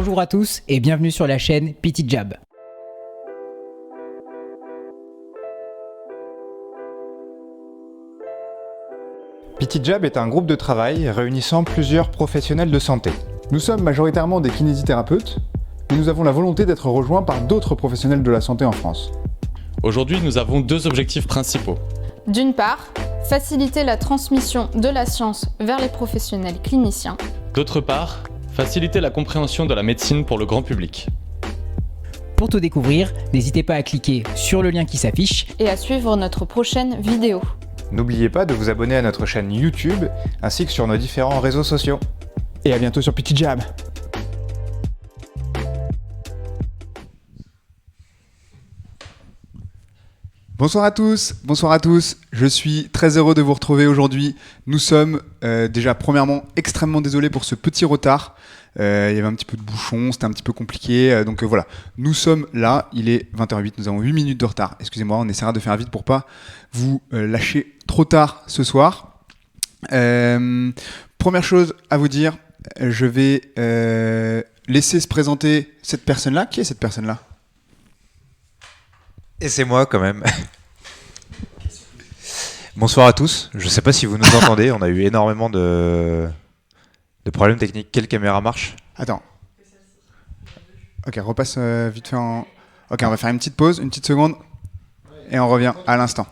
Bonjour à tous et bienvenue sur la chaîne Petit Jab. Petit Jab est un groupe de travail réunissant plusieurs professionnels de santé. Nous sommes majoritairement des kinésithérapeutes, mais nous avons la volonté d'être rejoints par d'autres professionnels de la santé en France. Aujourd'hui, nous avons deux objectifs principaux. D'une part, faciliter la transmission de la science vers les professionnels cliniciens. D'autre part, faciliter la compréhension de la médecine pour le grand public. Pour tout découvrir, n'hésitez pas à cliquer sur le lien qui s'affiche Et à suivre notre prochaine vidéo. N'oubliez pas de vous abonner à notre chaîne YouTube ainsi que sur nos différents réseaux sociaux. Et à bientôt sur Petit Jab. Bonsoir à tous, je suis très heureux de vous retrouver aujourd'hui. Nous sommes déjà premièrement extrêmement désolés pour ce petit retard. Il y avait un petit peu de bouchon, c'était un petit peu compliqué, donc voilà. Nous sommes là, il est 20h08, nous avons 8 minutes de retard. Excusez-moi, on essaiera de faire vite pour pas vous lâcher trop tard ce soir. Première chose à vous dire, je vais laisser se présenter cette personne-là. Qui est cette personne-là ? Et c'est moi quand même. Bonsoir à tous. Je ne sais pas si vous nous entendez. On a eu énormément de problèmes techniques. Quelle caméra marche ? Attends. Ok, repasse vite fait en... Ok, on va faire une petite pause, une petite seconde. Et on revient à l'instant.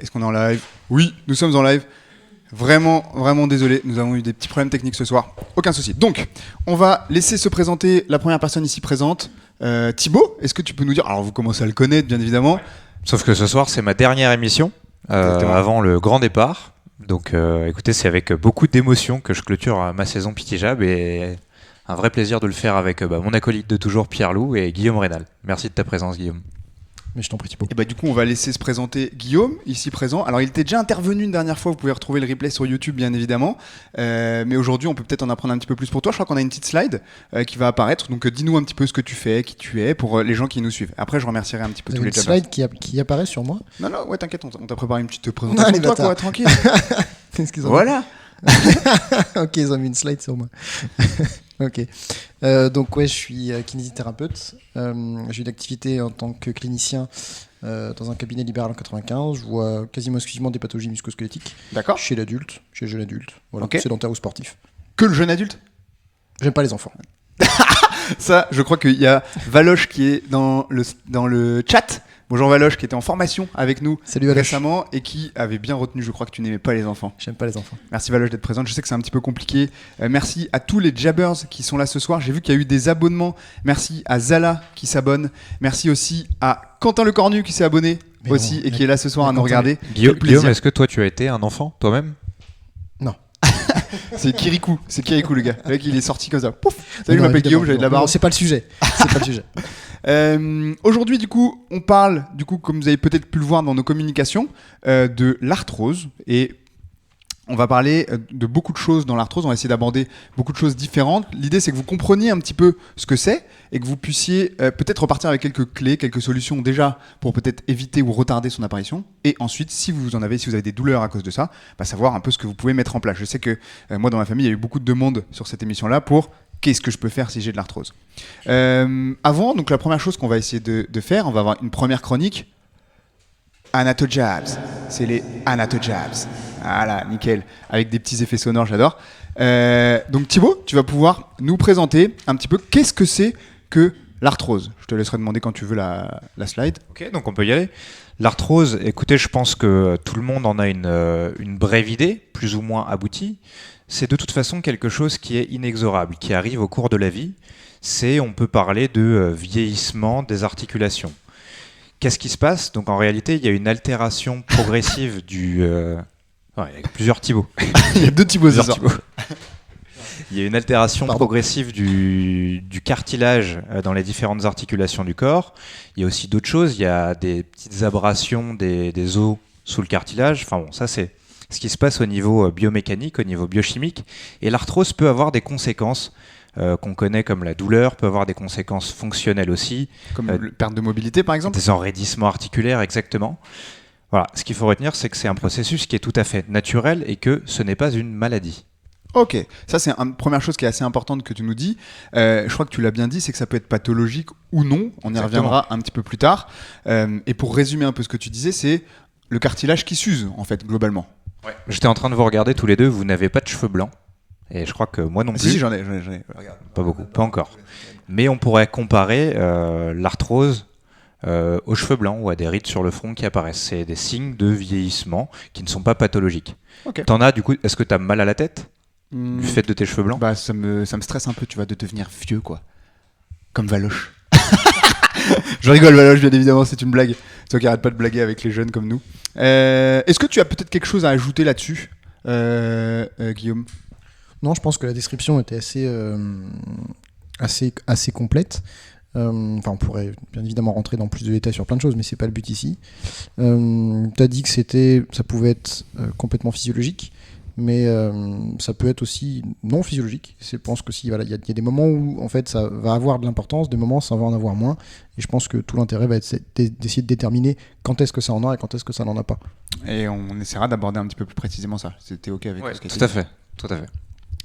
Est-ce qu'on est en live ? Oui, nous sommes en live. Vraiment désolé, nous avons eu des petits problèmes techniques ce soir. Aucun souci. Donc, on va laisser se présenter la première personne ici présente. Thibaut, est-ce que tu peux nous dire... Alors, vous commencez à le connaître, bien évidemment. Sauf que ce soir, c'est ma dernière émission avant le grand départ. Donc, écoutez, c'est avec beaucoup d'émotion que je clôture ma saison Petit Jab et un vrai plaisir de le faire avec mon acolyte de toujours, Pierre-Loup, et Guillaume Rénal. Merci de ta présence, Guillaume. Mais je t'en prie, Thibaut. Et du coup, on va laisser se présenter Guillaume, ici présent. Alors, il était déjà intervenu une dernière fois, vous pouvez retrouver le replay sur YouTube, bien évidemment. Mais aujourd'hui, on peut peut-être en apprendre un petit peu plus pour toi. Je crois qu'on a une petite slide qui va apparaître. Donc, dis-nous un petit peu ce que tu fais, qui tu es, pour les gens qui nous suivent. Après, je remercierai un petit peu tous les jabbers. Une slide qui apparaît sur moi ? Non, ouais, t'inquiète, on t'a préparé une petite présentation de toi, quoi, tranquille. Voilà. Ok, ils ont mis une slide sur moi. Ok. Donc ouais, je suis kinésithérapeute. J'ai une activité en tant que clinicien dans un cabinet libéral en 95. Je vois quasiment exclusivement des pathologies musculo-squelettiques. D'accord. Chez le jeune adulte. Voilà, okay. Sédentaire ou sportif. Que le jeune adulte ? J'aime pas les enfants. Ça, je crois qu'il y a Valoche qui est dans le chat. Bonjour Valoche qui était en formation avec nous récemment et qui avait bien retenu, je crois, que tu n'aimais pas les enfants. J'aime pas les enfants. Merci Valoche d'être présente, je sais que c'est un petit peu compliqué. Merci à tous les jabbers qui sont là ce soir. J'ai vu qu'il y a eu des abonnements. Merci à Zala qui s'abonne. Merci aussi à Quentin Le Cornu qui s'est abonné et qui est là ce soir à nous regarder. Guillaume, est-ce que toi tu as été un enfant toi-même ? Non. C'est Kirikou le gars. Le mec il est sorti comme ça. Pouf. Salut, je m'appelle Guillaume, j'avais de la barbe. C'est pas le sujet. Aujourd'hui, du coup, on parle, comme vous avez peut-être pu le voir dans nos communications, de l'arthrose. Et on va parler de beaucoup de choses dans l'arthrose. On va essayer d'aborder beaucoup de choses différentes. L'idée, c'est que vous compreniez un petit peu ce que c'est et que vous puissiez peut-être repartir avec quelques clés, quelques solutions déjà pour peut-être éviter ou retarder son apparition. Et ensuite, si vous avez des douleurs à cause de ça, savoir un peu ce que vous pouvez mettre en place. Je sais que moi, dans ma famille, il y a eu beaucoup de demandes sur cette émission-là pour qu'est-ce que je peux faire si j'ai de l'arthrose. Avant, donc la première chose qu'on va essayer de faire, on va avoir une première chronique. Anatojabs, c'est les Anatojabs. Voilà, nickel, avec des petits effets sonores, j'adore. Donc Thibaut, tu vas pouvoir nous présenter un petit peu qu'est-ce que c'est que l'arthrose. Je te laisserai demander quand tu veux la slide. Ok, donc on peut y aller. L'arthrose, écoutez, je pense que tout le monde en a une brève idée, plus ou moins aboutie. c'est de toute façon quelque chose qui est inexorable, qui arrive au cours de la vie. On peut parler de vieillissement des articulations. Qu'est-ce qui se passe ? Donc en réalité, il y a une altération progressive du... il y a plusieurs Thibaut. Il y a 2 Thibaut, c'est ça. Il y a une altération progressive du cartilage dans les différentes articulations du corps. Il y a aussi d'autres choses. Il y a des petites abrasions des os sous le cartilage. Enfin bon, ça c'est ce qui se passe au niveau biomécanique, au niveau biochimique. Et l'arthrose peut avoir des conséquences qu'on connaît comme la douleur, peut avoir des conséquences fonctionnelles aussi. Comme perte de mobilité, par exemple ? Des enraidissements articulaires, exactement. Voilà, ce qu'il faut retenir, c'est que c'est un processus qui est tout à fait naturel et que ce n'est pas une maladie. Ok, ça c'est une première chose qui est assez importante que tu nous dis. Je crois que tu l'as bien dit, c'est que ça peut être pathologique ou non. On y reviendra un petit peu plus tard. Et pour résumer un peu ce que tu disais, c'est le cartilage qui s'use, en fait, globalement. Ouais. J'étais en train de vous regarder tous les deux, vous n'avez pas de cheveux blancs. Et je crois que moi non plus. Si, j'en ai. Regarde. Pas beaucoup, pas encore. Mais on pourrait comparer l'arthrose aux cheveux blancs ou à des rides sur le front qui apparaissent. C'est des signes de vieillissement qui ne sont pas pathologiques. Okay. T'en as du coup, est-ce que t'as mal à la tête du fait de tes cheveux blancs ? Bah ça me stresse un peu, tu vois, de devenir vieux, quoi. Comme Valoche. Je rigole, Valoche, bien évidemment, c'est une blague. Toi qui arrête pas de blaguer avec les jeunes comme nous. Est-ce que tu as peut-être quelque chose à ajouter là-dessus, Guillaume ? Non, je pense que la description était assez complète. On pourrait bien évidemment rentrer dans plus de détails sur plein de choses, mais c'est pas le but ici. Tu as dit que ça pouvait être complètement physiologique, mais ça peut être aussi non physiologique. Je pense que il y a des moments où en fait ça va avoir de l'importance, des moments où ça va en avoir moins, et je pense que tout l'intérêt va être d'essayer de déterminer quand est-ce que ça en a et quand est-ce que ça n'en a pas. Et on essaiera d'aborder un petit peu plus précisément ça. C'était ok avec ce que tout à fait.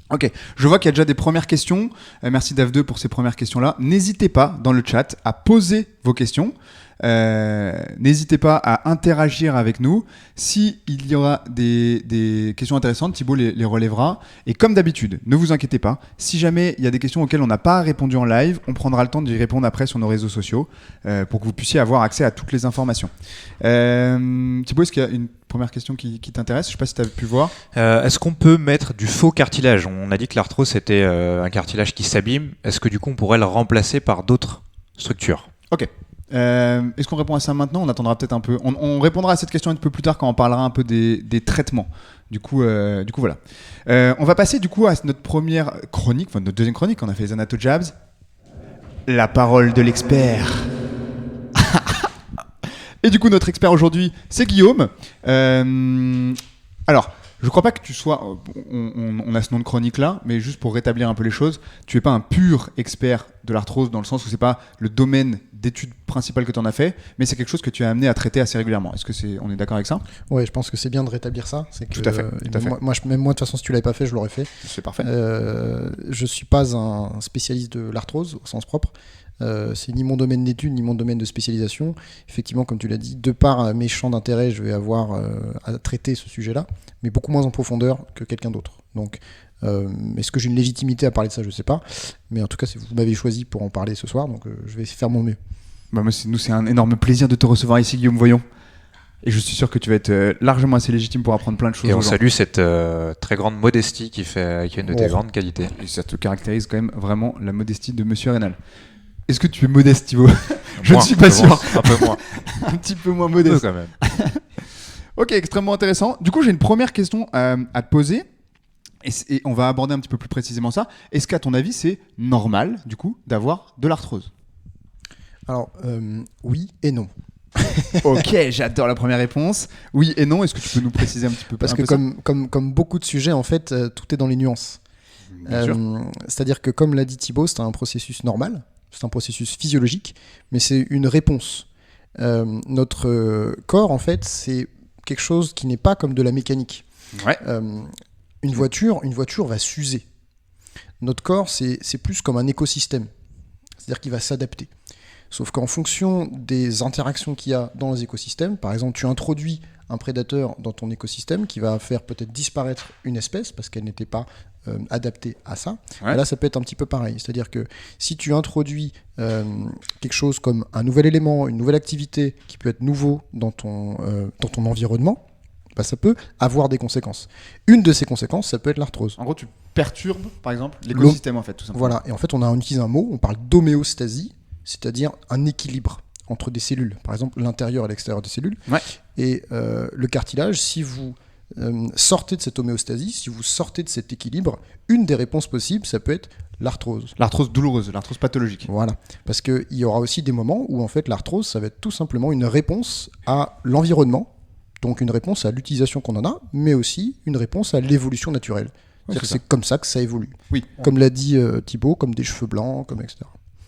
Ok, je vois qu'il y a déjà des premières questions. Merci Dave2 pour ces premières questions-là. N'hésitez pas dans le chat à poser vos questions. N'hésitez pas à interagir avec nous. S'il y aura des questions intéressantes, Thibaut les relèvera. Et comme d'habitude, ne vous inquiétez pas. Si jamais il y a des questions auxquelles on n'a pas répondu en live, on prendra le temps d'y répondre après sur nos réseaux sociaux pour que vous puissiez avoir accès à toutes les informations. Thibaut, est-ce qu'il y a une première question qui t'intéresse ? Je ne sais pas si tu as pu voir. Est-ce qu'on peut mettre du faux cartilage ? On a dit que l'arthrose c'était un cartilage qui s'abîme. Est-ce que du coup on pourrait le remplacer par d'autres structures ? Ok. Est-ce qu'on répond à ça maintenant ? On attendra peut-être un peu. On répondra à cette question un peu plus tard quand on parlera un peu des traitements. Du coup, voilà. On va passer du coup à notre première chronique, enfin notre deuxième chronique. On a fait les Anatojabs. La parole de l'expert. Et du coup, notre expert aujourd'hui, c'est Guillaume. Alors, je crois pas que tu sois... On a ce nom de chronique-là, mais juste pour rétablir un peu les choses, tu es pas un pur expert de l'arthrose dans le sens où c'est pas le domaine d'études principal que tu en as fait, mais c'est quelque chose que tu as amené à traiter assez régulièrement. Est-ce que on est d'accord avec ça ? Ouais, je pense que c'est bien de rétablir ça. C'est que, tout à fait. Moi, de toute façon, si tu l'avais pas fait, je l'aurais fait. C'est parfait. Je suis pas un spécialiste de l'arthrose au sens propre. C'est ni mon domaine d'études, ni mon domaine de spécialisation. Effectivement, comme tu l'as dit, de par mes champs d'intérêt, je vais avoir à traiter ce sujet-là, mais beaucoup moins en profondeur que quelqu'un d'autre. Donc, est-ce que j'ai une légitimité à parler de ça ? Je ne sais pas. Mais en tout cas, vous m'avez choisi pour en parler ce soir, donc je vais faire mon mieux. Nous, c'est un énorme plaisir de te recevoir ici, Guillaume Voyon. Et je suis sûr que tu vas être largement assez légitime pour apprendre plein de choses. Et on salue cette très grande modestie qui est une de tes grandes qualités. Et ça te caractérise quand même vraiment la modestie de Monsieur Rénal. Est-ce que tu es modeste, Thibaut ? Je ne suis pas sûr. Un peu moins. Un petit peu moins modeste. Quand même. Ok, extrêmement intéressant. Du coup, j'ai une première question à te poser. Et on va aborder un petit peu plus précisément ça. Est-ce qu'à ton avis, c'est normal, du coup, d'avoir de l'arthrose ? Alors, oui et non. Ok, j'adore la première réponse. Oui et non, est-ce que tu peux nous préciser un petit peu ? Parce que comme beaucoup de sujets, en fait, tout est dans les nuances. C'est-à-dire que, comme l'a dit Thibaut, c'est un processus normal, c'est un processus physiologique, mais c'est une réponse. Notre corps, en fait, c'est quelque chose qui n'est pas comme de la mécanique. Ouais. Une voiture va s'user. Notre corps, c'est plus comme un écosystème. C'est-à-dire qu'il va s'adapter. Sauf qu'en fonction des interactions qu'il y a dans les écosystèmes, par exemple, tu introduis un prédateur dans ton écosystème qui va faire peut-être disparaître une espèce parce qu'elle n'était pas adaptée à ça. Ouais. Et là, ça peut être un petit peu pareil. C'est-à-dire que si tu introduis quelque chose comme un nouvel élément, une nouvelle activité qui peut être nouveau dans ton environnement, bah, ça peut avoir des conséquences. Une de ces conséquences, ça peut être l'arthrose. En gros, tu perturbes, par exemple, l'écosystème, en fait, tout simplement. Voilà, et en fait, on utilise un mot, on parle d'homéostasie, c'est-à-dire un équilibre entre des cellules, par exemple l'intérieur et l'extérieur des cellules. Ouais. Et le cartilage, si vous sortez de cette homéostasie, si vous sortez de cet équilibre, une des réponses possibles, ça peut être l'arthrose. L'arthrose douloureuse, l'arthrose pathologique. Voilà, parce qu'il y aura aussi des moments où en fait l'arthrose, ça va être tout simplement une réponse à l'environnement, donc une réponse à l'utilisation qu'on en a, mais aussi une réponse à l'évolution naturelle. C'est-à-dire que c'est comme ça que ça évolue. Oui. Comme l'a dit Thibaut, comme des cheveux blancs, comme etc.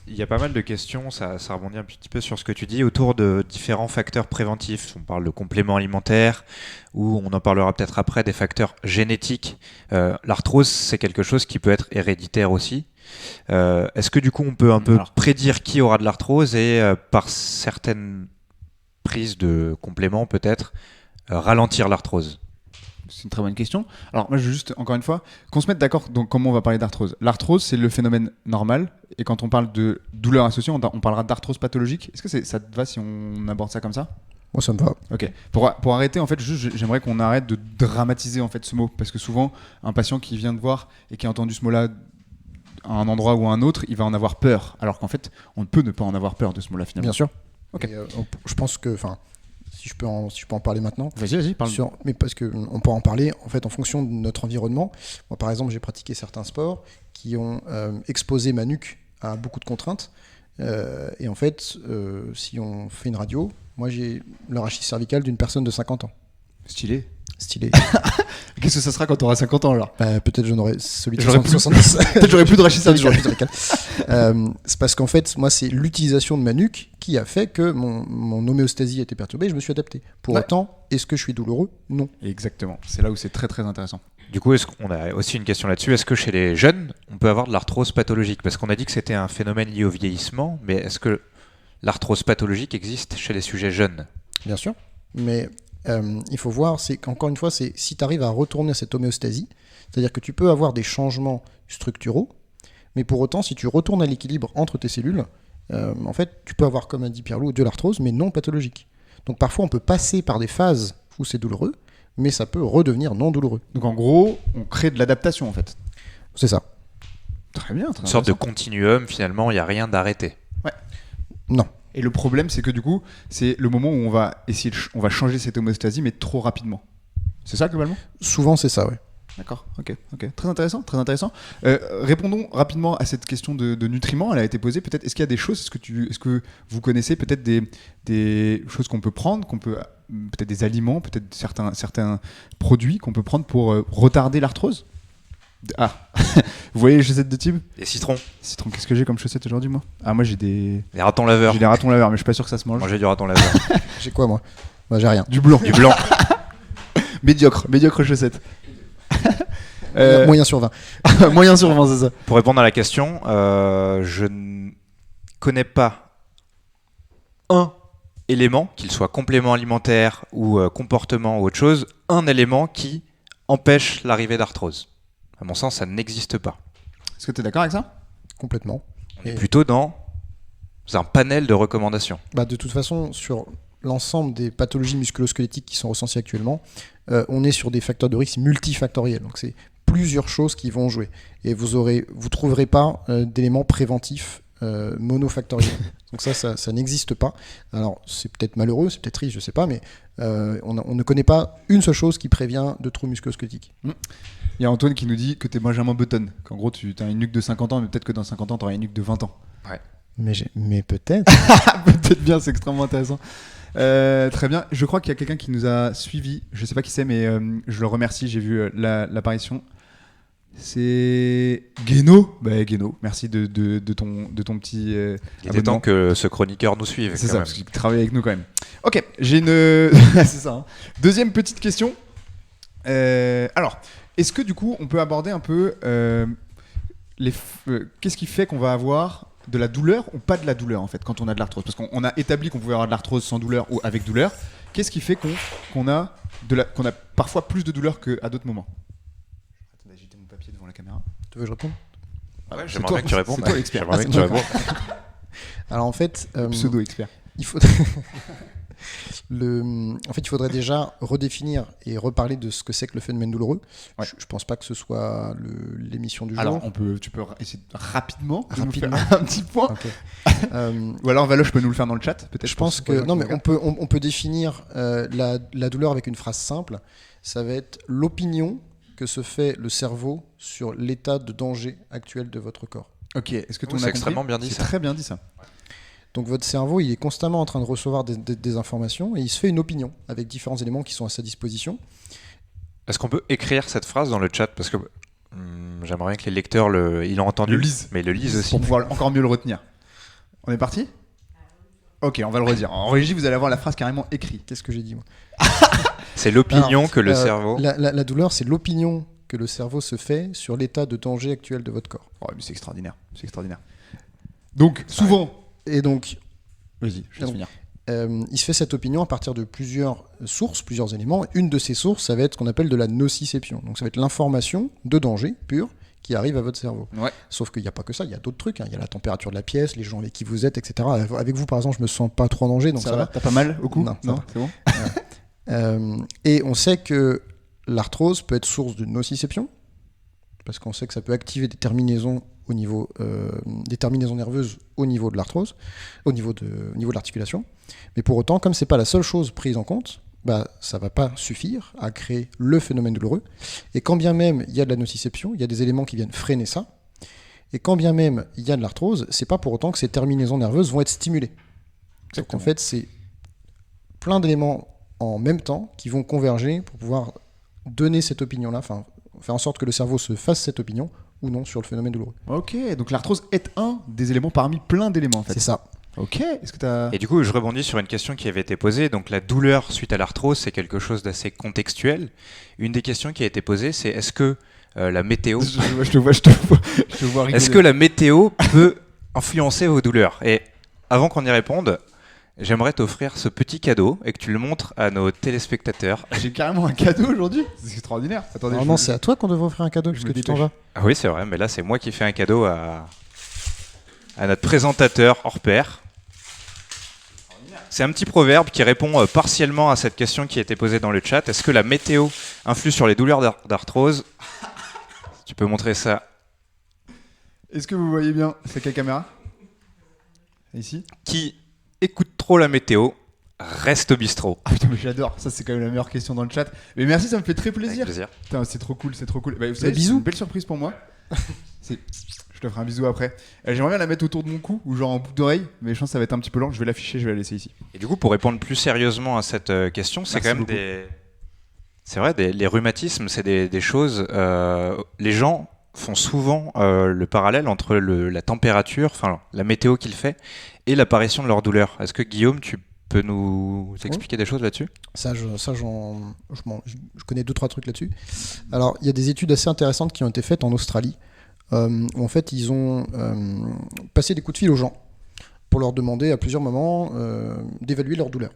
Il y a pas mal de questions, ça rebondit un petit peu sur ce que tu dis, autour de différents facteurs préventifs. On parle de compléments alimentaires, ou on en parlera peut-être après, des facteurs génétiques. L'arthrose, c'est quelque chose qui peut être héréditaire aussi. Est-ce que du coup, on peut un peu prédire qui aura de l'arthrose et par certaines prises de compléments peut-être, ralentir l'arthrose? C'est une très bonne question. Alors moi je veux juste, encore une fois, qu'on se mette d'accord donc comment on va parler d'arthrose. L'arthrose c'est le phénomène normal et quand on parle de douleur associée, on parlera d'arthrose pathologique. Est-ce que ça te va si on aborde ça comme ça? Moi ça me va. Ok. Pour arrêter en fait, juste j'aimerais qu'on arrête de dramatiser en fait ce mot parce que souvent un patient qui vient te voir et qui a entendu ce mot-là à un endroit ou à un autre, il va en avoir peur. Alors qu'en fait, on ne peut ne pas en avoir peur de ce mot-là finalement. Bien sûr. Ok. Et, je pense que, si je peux en parler maintenant. Vas-y, parle. Mais parce qu'on peut en parler en fait en fonction de notre environnement. Moi, par exemple, j'ai pratiqué certains sports qui ont exposé ma nuque à beaucoup de contraintes. Et en fait, si on fait une radio, moi j'ai le rachis cervical d'une personne de 50 ans. Stylé. Qu'est-ce que ça sera quand tu auras 50 ans alors? Peut-être j'en aurai celui de J'aurai plus- 70. Peut-être j'aurai plus de rachis cervical. C'est parce qu'en fait, moi, c'est l'utilisation de ma nuque qui a fait que mon homéostasie a été perturbée et je me suis adapté. Pour autant, est-ce que je suis douloureux? Non. Exactement. C'est là où c'est très très intéressant. Du coup, est-ce qu'on a aussi une question là-dessus? Est-ce que chez les jeunes, on peut avoir de l'arthrose pathologique? Parce qu'on a dit que c'était un phénomène lié au vieillissement, mais est-ce que l'arthrose pathologique existe chez les sujets jeunes? Bien sûr. Mais il faut voir, c'est qu'encore une fois, c'est si tu arrives à retourner à cette homéostasie, c'est-à-dire que tu peux avoir des changements structuraux, mais pour autant, si tu retournes à l'équilibre entre tes cellules, en fait, tu peux avoir, comme a dit Pierre-Loup, de l'arthrose, mais non pathologique. Donc parfois, on peut passer par des phases où c'est douloureux, mais ça peut redevenir non douloureux. Donc en gros, on crée de l'adaptation en fait. C'est ça. Très bien. Une sorte de continuum, finalement, il n'y a rien d'arrêté. Ouais. Non. Et le problème, c'est que du coup, c'est le moment où on va essayer, on va changer cette homéostasie, mais trop rapidement. C'est ça globalement? Souvent, c'est ça, ouais. D'accord, ok. Très intéressant, très intéressant. Répondons rapidement à cette question de nutriments. Elle a été posée. Peut-être, est-ce qu'il y a des choses, est-ce que vous connaissez peut-être des choses qu'on peut prendre, peut-être des aliments, peut-être certains produits qu'on peut prendre pour retarder l'arthrose? Ah, vous voyez les chaussettes de Thib? Les citrons. Citron, qu'est-ce que j'ai comme chaussettes aujourd'hui moi? Ah, moi j'ai des ratons laveurs. J'ai des ratons laveurs, mais je suis pas sûr que ça se mange. Moi j'ai du raton laveur. J'ai quoi moi? Bah, j'ai rien. Du blanc. Du blanc. Médiocre chaussettes. Moyen sur 20. Moyen sur 20, c'est ça. Pour répondre à la question, je ne connais pas un élément, qu'il soit complément alimentaire ou comportement ou autre chose, un élément qui empêche l'arrivée d'arthrose. À mon sens, ça n'existe pas. Est-ce que tu es d'accord avec ça? Complètement. On est plutôt dans un panel de recommandations. Bah, de toute façon, sur l'ensemble des pathologies musculo-squelettiques qui sont recensées actuellement, on est sur des facteurs de risque multifactoriels. Donc c'est plusieurs choses qui vont jouer. Et vous trouverez pas d'éléments préventifs monofactoriels. Donc ça n'existe pas. Alors c'est peut-être malheureux, c'est peut-être triste, je sais pas, mais on ne connaît pas une seule chose qui prévient de troubles musculo-squelettiques. Il y a Antoine qui nous dit que tu es Benjamin Button, qu'en gros tu as une nuque de 50 ans, mais peut-être que dans 50 ans tu auras une nuque de 20 ans. Ouais. Mais peut-être. Peut-être bien, c'est extrêmement intéressant. Très bien, je crois qu'il y a quelqu'un qui nous a suivis, je sais pas qui c'est, mais je le remercie, j'ai vu l'apparition. C'est Guéno. Guéno, merci de ton petit Il était temps que ce chroniqueur nous suive. C'est ça, même. parce qu'il travaille avec nous quand même. Ok, j'ai une... c'est ça. Hein. Deuxième petite question. Alors, est-ce que du coup, on peut aborder un peu qu'est-ce qui fait qu'on va avoir de la douleur ou pas de la douleur en fait quand on a de l'arthrose? Parce qu'on a établi qu'on pouvait avoir de l'arthrose sans douleur ou avec douleur. Qu'est-ce qui fait qu'on a parfois plus de douleur qu'à d'autres moments? Attendez, j'ai mon papier devant la caméra. Tu veux que je réponde? Ouais, j'aimerais bien que tu répondes. C'est toi l'expert. J'aimerais bien que tu répondes. Alors en fait, Pseudo-expert. il faut... En fait, il faudrait déjà redéfinir et reparler de ce que c'est que le phénomène douloureux. Ouais. Je pense pas que ce soit l'émission du jour. Alors, tu peux essayer rapidement de nous Rapidement. faire un petit point. Ok. Ou alors, Valoche peut nous le faire dans le chat, peut-être. Je pense que non, mais on peut définir la douleur avec une phrase simple. Ça va être l'opinion que se fait le cerveau sur l'état de danger actuel de votre corps. Ok, est-ce que tu Oh, c'est extrêmement bien dit, C'est ça. très bien dit ça. Donc votre cerveau, il est constamment en train de recevoir des informations et il se fait une opinion avec différents éléments qui sont à sa disposition. Est-ce qu'on peut écrire cette phrase dans le chat? Parce que j'aimerais bien que les lecteurs ils l'ont entendu, Le lisent. mais ils le lisent aussi. Pour pouvoir encore mieux le retenir. On est parti? Ok, on va le redire. En régie, vous allez avoir la phrase carrément écrite. Qu'est-ce que j'ai dit moi? C'est l'opinion Alors, que le cerveau... La douleur, c'est l'opinion que le cerveau se fait sur l'état de danger actuel de votre corps. Oh, mais c'est extraordinaire. C'est extraordinaire. Donc, souvent. Et donc, Vas-y, je laisse finir. il se fait cette opinion à partir de plusieurs sources, plusieurs éléments. Une de ces sources, ça va être ce qu'on appelle de la nociception. Donc ça va être l'information de danger pure qui arrive à votre cerveau. Ouais. Sauf qu'il n'y a pas que ça, il y a d'autres trucs. Il y a la température de la pièce, les gens avec qui vous êtes, etc. Avec vous, par exemple, je me sens pas trop en danger, donc ça va. T'as pas mal au cou? Non, ça va. c'est bon. Et on sait que l'arthrose peut être source de nociception, parce qu'on sait que ça peut activer des terminaisons au niveau des terminaisons nerveuses au niveau de l'arthrose, au niveau de l'articulation. Mais pour autant, comme c'est pas la seule chose prise en compte, bah ça va pas suffire à créer le phénomène douloureux. Et quand bien même il y a de la nociception, il y a des éléments qui viennent freiner ça. Et quand bien même il y a de l'arthrose, c'est pas pour autant que ces terminaisons nerveuses vont être stimulées. Donc en fait, c'est plein d'éléments en même temps qui vont converger pour pouvoir donner cette opinion-là, enfin faire en sorte que le cerveau se fasse cette opinion ou non sur le phénomène douloureux. Ok, donc l'arthrose est un des éléments parmi plein d'éléments en fait. C'est ça. Ok, est-ce que t'as... Et du coup, je rebondis sur une question qui avait été posée. Donc, la douleur suite à l'arthrose, c'est quelque chose d'assez contextuel. Une des questions qui a été posée, c'est est-ce que la météo... Je te vois rigoler. Est-ce que la météo peut influencer vos douleurs? Et avant qu'on y réponde, j'aimerais t'offrir ce petit cadeau et que tu le montres à nos téléspectateurs. J'ai carrément un cadeau aujourd'hui. C'est extraordinaire. Attendez, Normalement, c'est à toi qu'on devrait offrir un cadeau, Je puisque me tu t'en dépêche. vas. Ah oui, c'est vrai, mais là, c'est moi qui fais un cadeau à notre présentateur hors pair. C'est un petit proverbe qui répond partiellement à cette question qui a été posée dans le chat. Est-ce que la météo influe sur les douleurs d'arthrose? Tu peux montrer ça. Est-ce que vous voyez bien? C'est quelle caméra? Ici? Qui écoute trop la météo reste au bistrot. Ah putain, mais j'adore. Ça, c'est quand même la meilleure question dans le chat. Mais merci, ça me fait très Avec plaisir. plaisir. Putain, c'est trop cool, c'est trop cool. Bah, vous savez, bisous. c'est une belle surprise pour moi. Je te ferai un bisou après. J'aimerais bien la mettre autour de mon cou ou genre en boucle d'oreille, mais je pense que ça va être un petit peu lent. Je vais l'afficher, je vais la laisser ici. Et du coup, pour répondre plus sérieusement à cette question, c'est Merci quand même beaucoup. C'est vrai, les rhumatismes, c'est des choses... les gens font souvent le parallèle entre la température, enfin la météo qu'il fait, et l'apparition de leur douleur. Est-ce que Guillaume, tu peux nous expliquer des choses là-dessus? Je connais 2-3 trucs là-dessus. Alors, il y a des études assez intéressantes qui ont été faites en Australie, où en fait, ils ont passé des coups de fil aux gens pour leur demander à plusieurs moments d'évaluer leur douleur,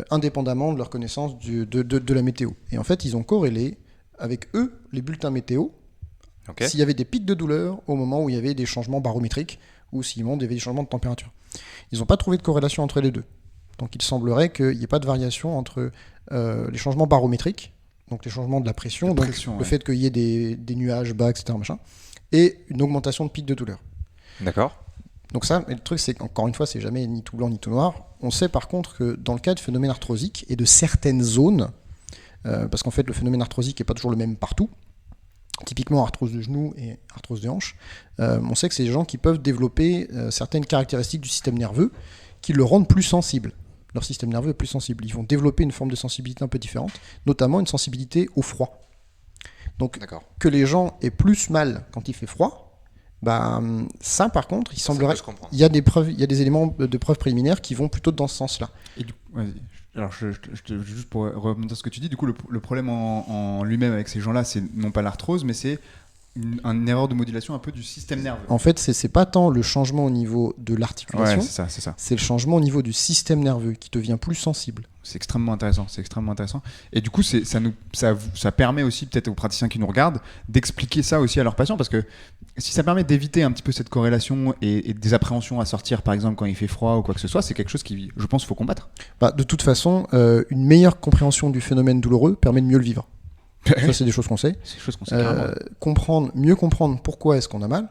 indépendamment de leur connaissance de la météo. Et en fait, ils ont corrélé avec eux les bulletins météo, Ok. s'il y avait des pics de douleur au moment où il y avait des changements barométriques ou s'il y avait des changements de température. Ils n'ont pas trouvé de corrélation entre les deux. Donc il semblerait qu'il n'y ait pas de variation entre les changements barométriques, donc les changements de la pression, La donc pression, le ouais. fait qu'il y ait des nuages bas, etc., machin, et une augmentation de pics de douleur. D'accord. Donc ça, mais le truc c'est qu'encore une fois, c'est jamais ni tout blanc ni tout noir. On sait par contre que dans le cas de phénomènes arthrosiques et de certaines zones, parce qu'en fait le phénomène arthrosique n'est pas toujours le même partout, typiquement arthrose de genou et arthrose de hanche, on sait que c'est des gens qui peuvent développer certaines caractéristiques du système nerveux qui le rendent plus sensible. Leur système nerveux est plus sensible. Ils vont développer une forme de sensibilité un peu différente, notamment une sensibilité au froid. Donc D'accord. que les gens aient plus mal quand il fait froid, bah, ça par contre, il semblerait... Ça peut se comprendre. Il y a des preuves, il y a des éléments de preuves préliminaires qui vont plutôt dans ce sens-là. Et du coup, vas-y. Alors, juste pour remonter ce que tu dis, du coup, le problème en lui-même avec ces gens-là, c'est non pas l'arthrose, mais c'est une erreur de modulation un peu du système nerveux. En fait, c'est pas tant le changement au niveau de l'articulation, Ouais, c'est ça. c'est le changement au niveau du système nerveux qui devient plus sensible. C'est extrêmement intéressant. Et du coup, ça permet aussi peut-être aux praticiens qui nous regardent d'expliquer ça aussi à leurs patients, parce que si ça permet d'éviter un petit peu cette corrélation et des appréhensions à sortir, par exemple, quand il fait froid ou quoi que ce soit, c'est quelque chose qui, je pense, faut combattre. De toute façon, une meilleure compréhension du phénomène douloureux permet de mieux le vivre. Ça, c'est des choses qu'on sait. C'est des choses qu'on sait carrément. Mieux comprendre pourquoi est-ce qu'on a mal,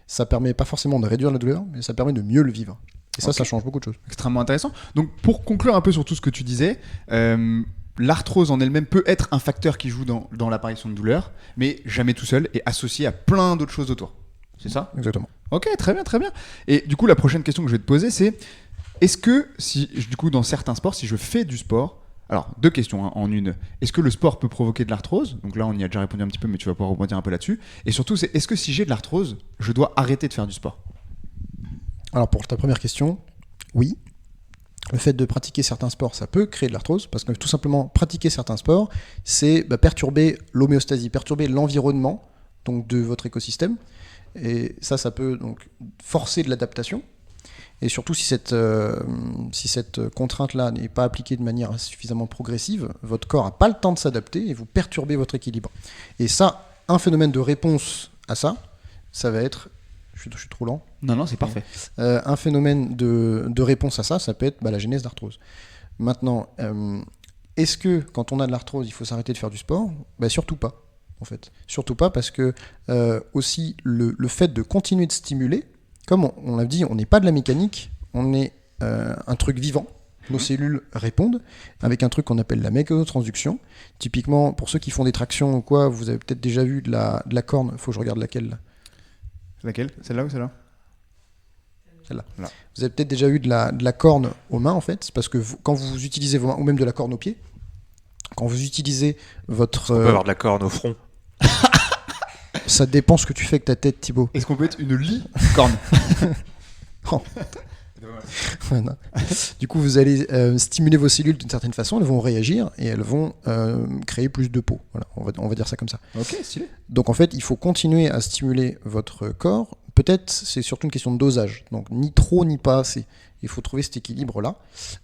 ça permet pas forcément de réduire la douleur, mais ça permet de mieux le vivre. Et ça, ça change beaucoup de choses. Extrêmement intéressant. Donc, pour conclure un peu sur tout ce que tu disais, l'arthrose en elle-même peut être un facteur qui joue dans l'apparition de douleur, mais jamais tout seul et associé à plein d'autres choses autour. C'est ça ? Exactement. Ok, très bien. Et du coup, la prochaine question que je vais te poser, c'est est-ce que, dans certains sports, si je fais du sport, alors, 2 questions en une. Est-ce que le sport peut provoquer de l'arthrose ? Donc là, on y a déjà répondu un petit peu, mais tu vas pouvoir rebondir un peu là-dessus. Et surtout, est-ce que si j'ai de l'arthrose, je dois arrêter de faire du sport ? Alors, pour ta première question, oui. Le fait de pratiquer certains sports, ça peut créer de l'arthrose, parce que tout simplement, pratiquer certains sports, c'est perturber l'homéostasie, perturber l'environnement donc, de votre écosystème. Et ça peut donc forcer de l'adaptation. Et surtout, si cette contrainte-là n'est pas appliquée de manière suffisamment progressive, votre corps n'a pas le temps de s'adapter et vous perturbez votre équilibre. Et ça, un phénomène de réponse à ça va être... Je suis trop lent. Non, c'est parfait. Un phénomène de réponse à ça peut être la genèse d'arthrose. Maintenant, est-ce que quand on a de l'arthrose, il faut s'arrêter de faire du sport ? Surtout pas, en fait. Surtout pas parce que aussi le fait de continuer de stimuler, comme on l'a dit, on n'est pas de la mécanique, on est un truc vivant. Nos cellules répondent avec un truc qu'on appelle la mécanotransduction. Typiquement, pour ceux qui font des tractions ou quoi, vous avez peut-être déjà vu de la corne. Il faut que je regarde laquelle là. Laquelle ? Celle-là ou celle-là ? Celle-là. Là. Vous avez peut-être déjà eu de la corne aux mains, en fait, parce que quand vous utilisez vos mains, ou même de la corne aux pieds, quand vous utilisez votre... On peut avoir de la corne au front. Ça dépend ce que tu fais avec ta tête, Thibaut. Est-ce qu'on peut être une licorne ? Oh. Voilà. Du coup, vous allez stimuler vos cellules d'une certaine façon, elles vont réagir et elles vont créer plus de peau. Voilà, on va dire ça comme ça. Ok, stylé. Donc en fait, il faut continuer à stimuler votre corps. Peut-être, c'est surtout une question de dosage. Donc ni trop ni pas assez. Il faut trouver cet équilibre-là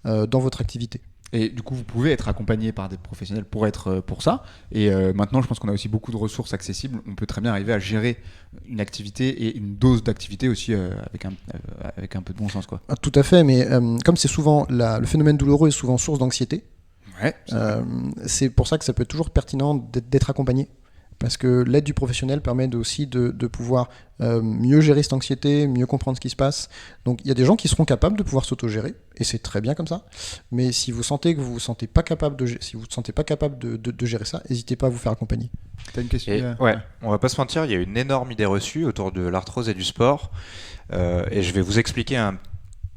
dans votre activité. Et du coup, vous pouvez être accompagné par des professionnels pour ça. Et maintenant, je pense qu'on a aussi beaucoup de ressources accessibles. On peut très bien arriver à gérer une activité et une dose d'activité aussi avec un peu de bon sens, quoi. Ah, tout à fait, mais comme c'est souvent le phénomène douloureux est souvent source d'anxiété, Ouais. c'est pour ça que ça peut être toujours pertinent d'être accompagné. Parce que l'aide du professionnel permet aussi de pouvoir mieux gérer cette anxiété, mieux comprendre ce qui se passe. Donc il y a des gens qui seront capables de pouvoir s'autogérer, et c'est très bien comme ça. Mais si vous sentez que vous ne vous sentez pas capable de gérer ça, n'hésitez pas à vous faire accompagner. T'as une question ? Ouais, on va pas se mentir, il y a une énorme idée reçue autour de l'arthrose et du sport. Et je vais vous expliquer un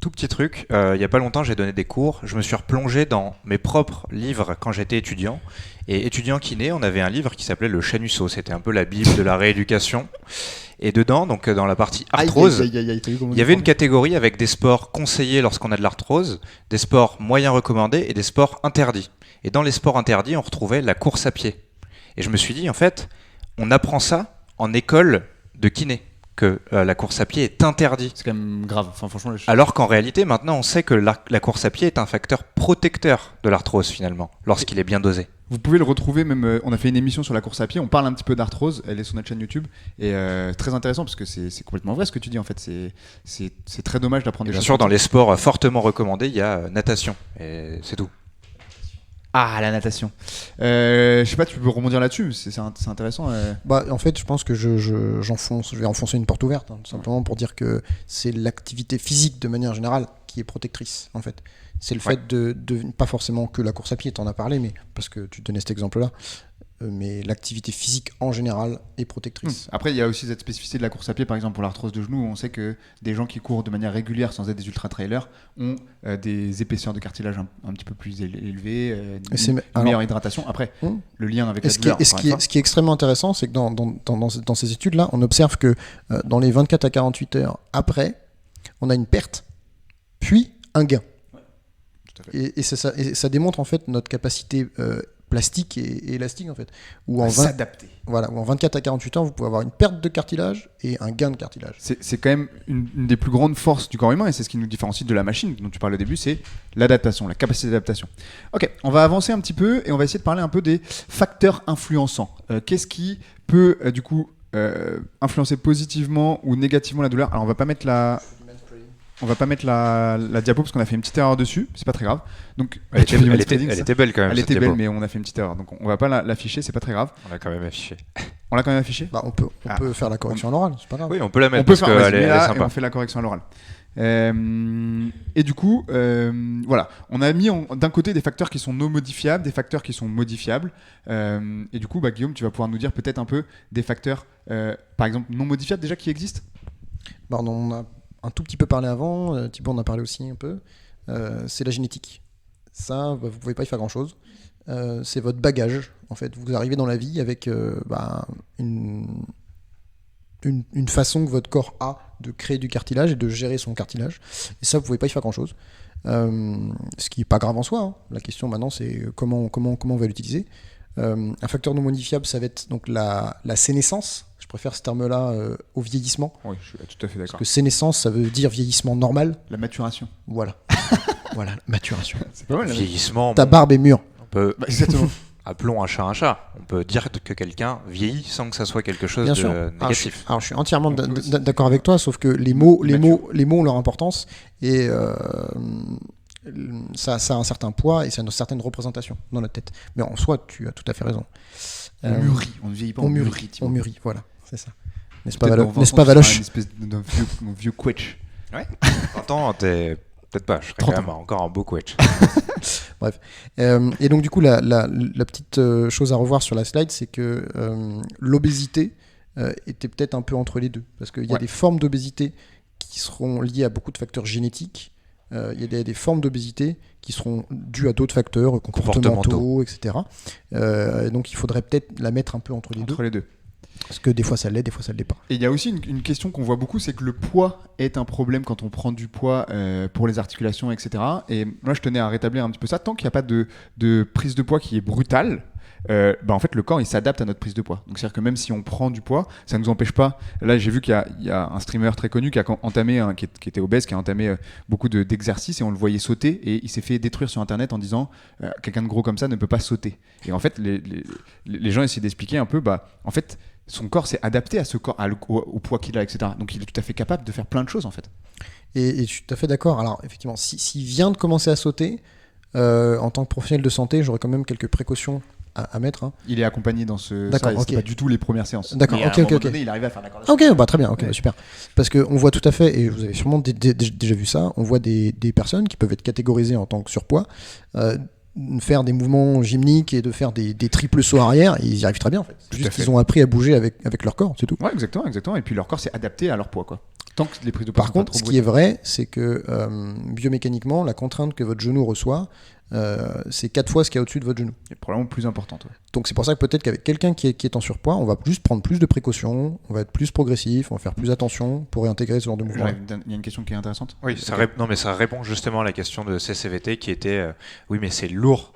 tout petit truc. Il y a pas longtemps, j'ai donné des cours. Je me suis replongé dans mes propres livres quand j'étais étudiant. Et étudiant kiné, on avait un livre qui s'appelait Le Chanusso. C'était un peu la bible de la rééducation. Et dedans, donc dans la partie arthrose, il y avait une catégorie avec des sports conseillés lorsqu'on a de l'arthrose, des sports moyens recommandés et des sports interdits. Et dans les sports interdits, on retrouvait la course à pied. Et je me suis dit, en fait, on apprend ça en école de kiné, que la course à pied est interdite. C'est quand même grave. Enfin, franchement, Alors qu'en réalité, maintenant, on sait que la course à pied est un facteur protecteur de l'arthrose, finalement, lorsqu'il est bien dosé. Vous pouvez le retrouver même, on a fait une émission sur la course à pied, on parle un petit peu d'arthrose, elle est sur notre chaîne YouTube, et très intéressant parce que c'est complètement vrai ce que tu dis en fait, c'est très dommage d'apprendre des Bien choses. sûr, dans les sports fortement recommandés, il y a natation, et c'est tout. Ah, la natation. Je sais pas, tu peux rebondir là-dessus, c'est intéressant. En fait, je pense que je vais enfoncer une porte ouverte, tout simplement pour dire que c'est l'activité physique de manière générale qui est protectrice, en fait. C'est le fait de pas forcément que la course à pied, t'en as parlé, mais parce que tu donnais cet exemple-là, mais l'activité physique en général est protectrice. Après, il y a aussi cette spécificité de la course à pied, par exemple pour l'arthrose de genou, on sait que des gens qui courent de manière régulière sans être des ultra-trailers ont des épaisseurs de cartilage un petit peu plus élevées, une meilleure hydratation. Après, le lien avec la douleur. Ce qui est extrêmement intéressant, c'est que dans ces études-là, on observe que dans les 24 à 48 heures après, on a une perte, puis un gain. Et ça démontre en fait notre capacité plastique et élastique en fait. Ou en, S'adapter. voilà, où en 24 à 48 heures, vous pouvez avoir une perte de cartilage et un gain de cartilage. C'est quand même une des plus grandes forces du corps humain et c'est ce qui nous différencie de la machine dont tu parlais au début, c'est l'adaptation, la capacité d'adaptation. Ok, on va avancer un petit peu et on va essayer de parler un peu des facteurs influençants. Qu'est-ce qui peut du coup influencer positivement ou négativement la douleur? Alors on va pas mettre la diapo parce qu'on a fait une petite erreur dessus, c'est pas très grave. Donc, Elle était belle quand même. Elle cette était belle, diapo. mais on a fait une petite erreur. Donc on va pas l'afficher, c'est pas très grave. On l'a quand même affiché. On l'a quand même affiché. Bah, on peut faire la correction à l'oral, c'est pas grave. Oui, on peut la mettre On peut parce faire, qu'elle vas-y, est, mets elle est là et sympa. on fait la correction à l'oral. Et du coup, voilà, on a mis d'un côté des facteurs qui sont non modifiables, des facteurs qui sont modifiables. Et du coup, Guillaume, tu vas pouvoir nous dire peut-être un peu des facteurs, par exemple, non modifiables déjà qui existent. Bah, on a un tout petit peu parlé avant, Thibaut en a parlé aussi un peu. C'est la génétique. Ça, vous pouvez pas y faire grand-chose. C'est votre bagage, en fait. Vous arrivez dans la vie avec une façon que votre corps a de créer du cartilage et de gérer son cartilage. Et ça, vous pouvez pas y faire grand-chose. Ce qui n'est pas grave en soi. Hein. La question maintenant, c'est comment on va l'utiliser. Un facteur non modifiable, ça va être donc la sénescence. Je préfère ce terme-là au vieillissement. Oui, je suis tout à fait Parce d'accord. que sénescence, ça veut dire vieillissement normal. La maturation. Voilà. Voilà, maturation. C'est pas mal. Vieillissement, Ta barbe est mûre. on peut, Exactement. appelons un chat un chat. On peut dire que quelqu'un vieillit sans que ça soit quelque chose Bien de sûr. négatif. Alors, je suis entièrement d'accord avec toi, sauf que les mots ont leur importance et ça a un certain poids et ça a une certaine représentation dans notre tête. Mais en soi, tu as tout à fait raison. On mûrit, on ne vieillit pas, on mûrit. On mûrit, voilà, c'est ça. N'est-ce Peut-être pas, dans 20 n'est-ce ans, pas tu seras Valoche? une espèce de vieux quetch. 20 ans, t'es peut-être pas. Je serais 30 quand même encore un beau quetch. Et donc du coup, la petite chose à revoir sur la slide, c'est que l'obésité était peut-être un peu entre les deux. Parce qu'il y a des formes d'obésité qui seront liées à beaucoup de facteurs génétiques. Il y a des formes d'obésité qui seront dues à d'autres facteurs comportementaux, etc. Donc il faudrait peut-être la mettre un peu entre les deux. Entre les deux. Parce que des fois ça l'est, des fois ça ne l'est pas. Et il y a aussi une question qu'on voit beaucoup, c'est que le poids est un problème quand on prend du poids pour les articulations, etc. Et moi, je tenais à rétablir un petit peu ça. Tant qu'il n'y a pas de prise de poids qui est brutale, en fait, le corps, il s'adapte à notre prise de poids. Donc, c'est-à-dire que même si on prend du poids, ça ne nous empêche pas. Là, j'ai vu qu'il y a un streamer très connu qui a entamé, qui était obèse, qui a entamé beaucoup d'exercices et on le voyait sauter et il s'est fait détruire sur Internet en disant quelqu'un de gros comme ça ne peut pas sauter. Et en fait, les gens essaient d'expliquer un peu, en fait, son corps s'est adapté à ce corps, au poids qu'il a, etc. Donc il est tout à fait capable de faire plein de choses en fait. Et je suis tout à fait d'accord. Alors effectivement, s'il vient de commencer à sauter, en tant que professionnel de santé, j'aurais quand même quelques précautions à mettre. Hein. Il est accompagné dans ce. D'accord, ça, ok. c'est pas du tout les premières séances. D'accord, Mais à ok, un ok, moment ok. donné, il arrive à faire la corde à Ok, très bien, ok, super. Parce qu'on voit tout à fait, et vous avez sûrement déjà vu ça, on voit des personnes qui peuvent être catégorisées en tant que surpoids, faire des mouvements gymniques et de faire des triples sauts arrière, et ils y arrivent très bien en fait. C'est juste qu'ils ont appris à bouger avec leur corps, c'est tout. Ouais, exactement. Et puis leur corps s'est adapté à leur poids, quoi. Tant que les prises de poids Par sont pas contre, trop ce qui est brutales. vrai, c'est que biomécaniquement, la contrainte que votre genou reçoit, c'est 4 fois ce qu'il y a au-dessus de votre genou. C'est probablement plus importante. Ouais. Donc c'est pour ça que peut-être qu'avec quelqu'un qui est en surpoids, on va juste prendre plus de précautions, on va être plus progressif, on va faire plus attention pour réintégrer ce genre de mouvement. Il y a une question qui est intéressante. Oui, non, mais ça répond justement à la question de CCVT qui était oui, mais c'est lourd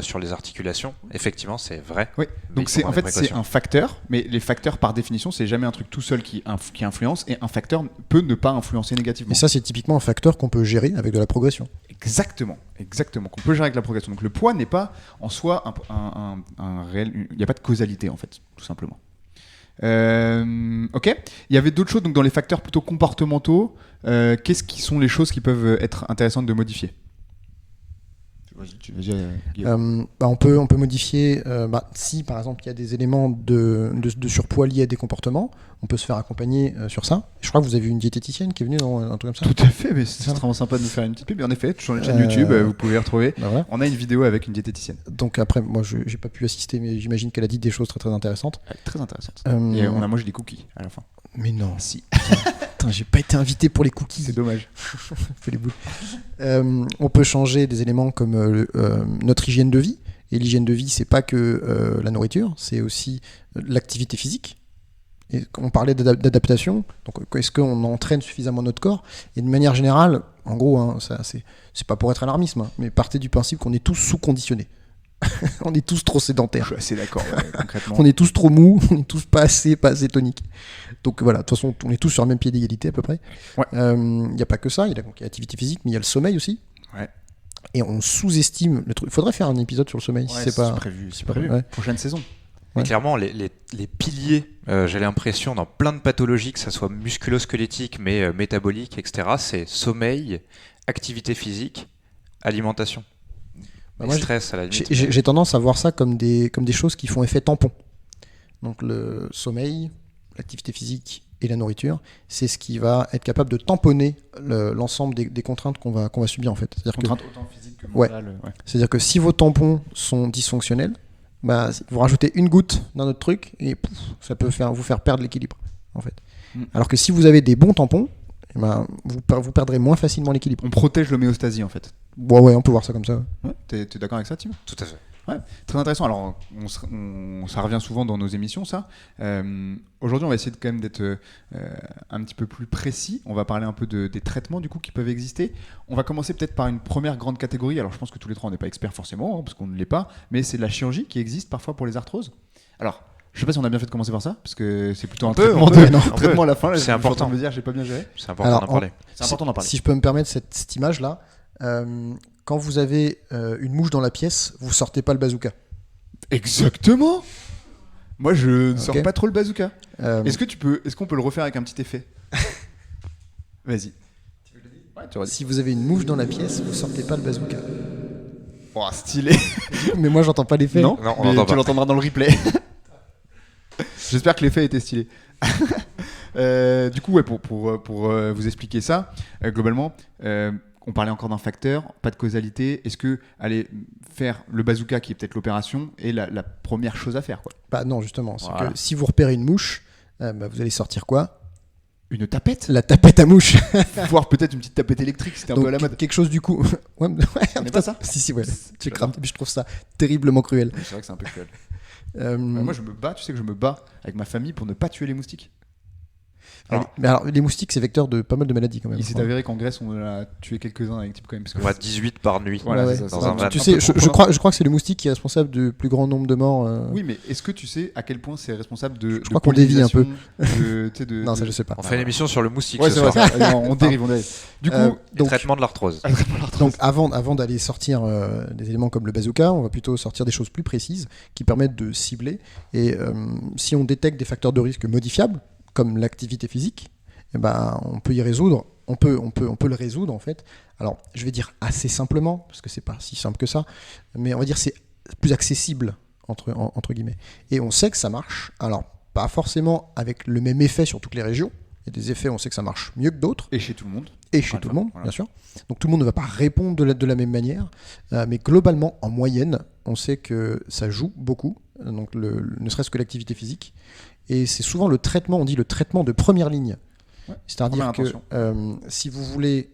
sur les articulations. Effectivement, c'est vrai. Oui, donc il faut en prendre des fait c'est précautions. un facteur, mais les facteurs par définition c'est jamais un truc tout seul qui influence et un facteur peut ne pas influencer négativement. Et ça, c'est typiquement un facteur qu'on peut gérer avec de la progression. Exactement, qu'on peut gérer avec la progression. Donc le poids n'est pas en soi un réel, il n'y a pas de causalité en fait, tout simplement. Ok, il y avait d'autres choses donc dans les facteurs plutôt comportementaux. Qu'est-ce qui sont les choses qui peuvent être intéressantes de modifier? On peut modifier, si par exemple il y a des éléments de surpoids liés à des comportements, on peut se faire accompagner sur ça. Je crois que vous avez une diététicienne qui est venue dans un truc comme ça. Tout à fait, mais c'est vraiment sympa de nous faire une petite pub. En effet, sur la chaîne YouTube, vous pouvez les retrouver. Bah voilà. On a une vidéo avec une diététicienne. Donc après, moi je n'ai pas pu assister, mais j'imagine qu'elle a dit des choses très très intéressantes. Très intéressante. Euh, Et on a mangé des cookies à la fin. Mais non, Si, putain, j'ai pas été invité pour les cookies. c'est dommage. Fais les boules. On peut changer des éléments comme notre hygiène de vie. Et l'hygiène de vie, c'est pas que la nourriture, c'est aussi l'activité physique. Et on parlait d'adaptation. Donc, est-ce qu'on entraîne suffisamment notre corps? Et de manière générale, en gros, hein, c'est pas pour être alarmisme, hein, mais partez du principe qu'on est tous sous-conditionnés. On est tous trop Je sédentaires. suis assez d'accord, ouais, concrètement. On est tous trop mous, on est tous pas assez toniques. Donc voilà, de toute façon, on est tous sur le même pied d'égalité à peu près. Ouais. Il n'y a pas que ça, il y a l'activité physique, mais il y a le sommeil aussi. Ouais. Et on sous-estime le truc. Il faudrait faire un épisode sur le sommeil, si Ouais, c'est pas... prévu. C'est pas- prévu. ouais. Prochaine saison. Mais Ouais. clairement, les piliers, j'ai l'impression, dans plein de pathologies, que ça soit musculo-squelettique, mais métabolique, etc., c'est sommeil, activité physique, alimentation. Bah, Et moi, stress, à la limite. J'ai tendance à voir ça comme des choses qui font effet tampon. Donc le sommeil, l'activité physique et la nourriture, c'est ce qui va être capable de tamponner l'ensemble des contraintes qu'on va subir en fait. Contrainte autant physique que Ouais. mentale. Ouais. C'est-à-dire que si vos tampons sont dysfonctionnels, bah, vous rajoutez une goutte dans notre truc et pouf, ça peut vous faire perdre l'équilibre en fait. Alors que si vous avez des bons tampons, eh ben, vous perdrez moins facilement l'équilibre. On protège l'homéostasie en fait. Bon, ouais, on peut voir ça comme ça. Ouais. T'es d'accord avec ça, Tim? Tout à fait. Ouais, très intéressant. Alors, ça revient souvent dans nos émissions, ça. Aujourd'hui, on va essayer quand même d'être un petit peu plus précis. On va parler un peu des traitements du coup qui peuvent exister. On va commencer peut-être par une première grande catégorie. Alors, je pense que tous les trois, on n'est pas experts forcément, parce qu'on ne l'est pas, mais c'est la chirurgie qui existe parfois pour les arthroses. Alors, je sais pas si on a bien fait de commencer par ça, parce que c'est plutôt un traitement, traitement à la fin. Là, C'est je suis en important. train de me dire, j'ai pas bien géré. C'est important Alors, d'en parler. C'est important d'en parler. Si je peux me permettre cette image-là, quand vous avez une mouche dans la pièce, vous sortez pas le bazooka. Exactement. Moi, je ne sors Ok. pas trop le bazooka. Euh, Est-ce qu'on peut le refaire avec un petit effet? Vas-y. Ouais, tu redis. si vous avez une mouche dans la pièce, vous sortez pas le bazooka. Oh, stylé. Mais moi, j'entends pas l'effet. Non, Non, on mais l'entend tu pas. l'entendras dans le replay. J'espère que l'effet était stylé. Du coup, ouais, pour vous expliquer ça, globalement, on parlait encore d'un facteur, pas de causalité. Est-ce que aller faire le bazooka, qui est peut-être l'opération, est la première chose à faire, quoi? Bah non, justement. C'est Voilà. que si vous repérez une mouche, bah, vous allez sortir quoi? Une tapette. La tapette à mouche. Voire peut-être une petite tapette électrique, c'était un peu à la Donc, mode. quelque chose du coup. Ouais, On n'est pas ça? Si, ouais. Tu J'adore. crames. Mais je trouve ça terriblement cruel. C'est vrai que c'est un peu cruel. Euh, Moi, je me bats, tu sais que je me bats avec ma famille pour ne pas tuer les moustiques. mais alors, les moustiques, c'est vecteur de pas mal de maladies quand même. Il s'est avéré qu'en Grèce, on a tué quelques-uns avec type quand même. Parce que On va 18 par nuit. Voilà, Ouais, c'est ouais. ça, dans c'est un ça. van. Tu Un sais, peu je trop crois que c'est le moustique qui est responsable du plus grand nombre de morts. Oui, mais est-ce que tu sais à quel point c'est responsable de. Je crois qu'on dévie un peu. Non, Non, ça je sais pas. On fait une émission sur le moustique Ouais, ce c'est vrai. soir. Ça. Non, on dérive, on dérive. Du coup, Et traitement de l'arthrose. Donc avant d'aller sortir des éléments comme le bazooka, on va plutôt sortir des choses plus précises qui permettent de cibler. Et si on détecte des facteurs de risque modifiables, comme l'activité physique, eh ben, on peut y résoudre. On peut le résoudre en fait. Alors je vais dire assez simplement, parce que c'est pas si simple que ça, mais on va dire c'est plus accessible entre guillemets. Et on sait que ça marche. Alors pas forcément avec le même effet sur toutes les régions. Il y a des effets, on sait que ça marche mieux que d'autres. et chez tout le monde. Et chez Enfin, tout le monde, voilà. bien sûr. Donc tout le monde ne va pas répondre de la même manière, mais globalement, en moyenne, on sait que ça joue beaucoup, donc ne serait-ce que l'activité physique. Et c'est souvent le traitement, on dit le traitement de première ligne. Ouais, C'est-à-dire que première si vous voulez